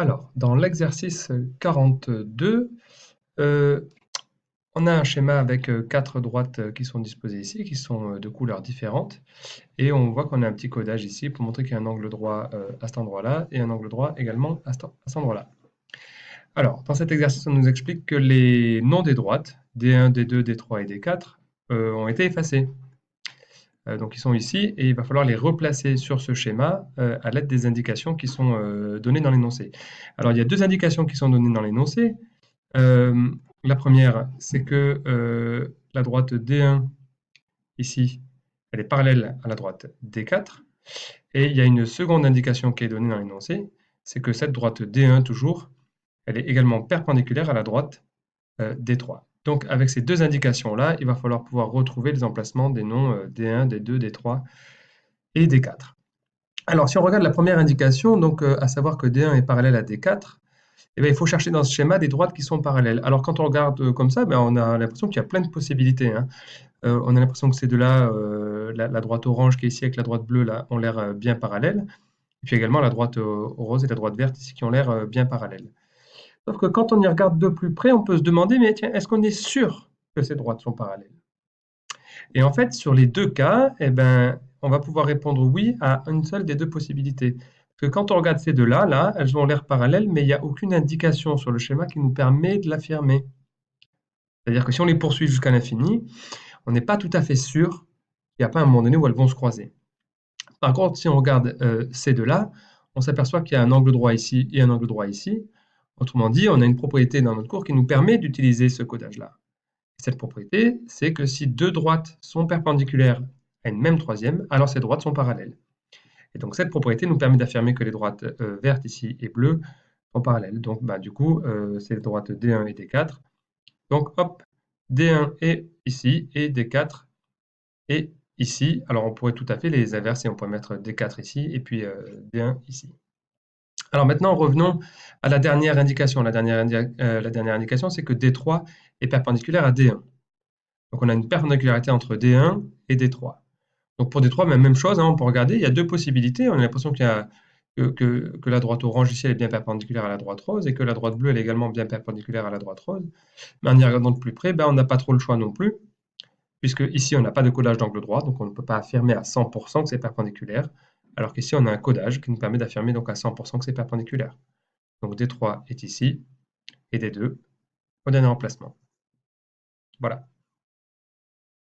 Alors, dans l'exercice 42, euh, on a un schéma avec quatre droites qui sont disposées ici, qui sont de couleurs différentes. Et on voit qu'on a un petit codage ici pour montrer qu'il y a un angle droit à cet endroit-là et un angle droit également à cet endroit-là. Alors, dans cet exercice, on nous explique que les noms des droites, D1, D2, D3 et D4, ont été effacés. Donc ils sont ici et il va falloir les replacer sur ce schéma à l'aide des indications qui sont données dans l'énoncé. Alors il y a deux indications qui sont données dans l'énoncé. La première, c'est que la droite D1 ici, elle est parallèle à la droite D4. Et il y a une seconde indication qui est donnée dans l'énoncé, c'est que cette droite D1 toujours, elle est également perpendiculaire à la droite D3. Donc avec ces deux indications-là, il va falloir pouvoir retrouver les emplacements des noms D1, D2, D3 et D4. Alors si on regarde la première indication, donc à savoir que D1 est parallèle à D4, eh bien, il faut chercher dans ce schéma des droites qui sont parallèles. Alors quand on regarde comme ça, ben, on a l'impression qu'il y a plein de possibilités, hein. On a l'impression que ces deux-là, la droite orange qui est ici avec la droite bleue, là, ont l'air bien parallèles. Et puis également la droite rose et la droite verte ici qui ont l'air bien parallèles. Sauf que quand on y regarde de plus près, on peut se demander, mais tiens, est-ce qu'on est sûr que ces droites sont parallèles? Et en fait, sur les deux cas, eh ben, on va pouvoir répondre oui à une seule des deux possibilités. Parce que quand on regarde ces deux-là, là, elles ont l'air parallèles, mais il n'y a aucune indication sur le schéma qui nous permet de l'affirmer. C'est-à-dire que si on les poursuit jusqu'à l'infini, on n'est pas tout à fait sûr qu'il n'y a pas un moment donné où elles vont se croiser. Par contre, si on regarde ces deux-là, on s'aperçoit qu'il y a un angle droit ici et un angle droit ici. Autrement dit, on a une propriété dans notre cours qui nous permet d'utiliser ce codage-là. Cette propriété, c'est que si deux droites sont perpendiculaires à une même troisième, alors ces droites sont parallèles. Et donc cette propriété nous permet d'affirmer que les droites vertes ici et bleues sont parallèles. Donc bah, du coup, c'est les droites D1 et D4. Donc hop, D1 est ici et D4 est ici. Alors on pourrait tout à fait les inverser, on pourrait mettre D4 ici et puis D1 ici. Alors maintenant, revenons à la dernière indication. La dernière indication, c'est que D3 est perpendiculaire à D1. Donc on a une perpendicularité entre D1 et D3. Donc pour D3, même chose, hein, on peut regarder, il y a deux possibilités. On a l'impression que la droite orange ici elle est bien perpendiculaire à la droite rose et que la droite bleue elle est également bien perpendiculaire à la droite rose. Mais en y regardant de plus près, ben, on n'a pas trop le choix non plus, puisque ici on n'a pas de codage d'angle droit, donc on ne peut pas affirmer à 100% que c'est perpendiculaire, alors qu'ici on a un codage qui nous permet d'affirmer donc à 100% que c'est perpendiculaire. Donc D3 est ici et D2 au dernier emplacement. Voilà.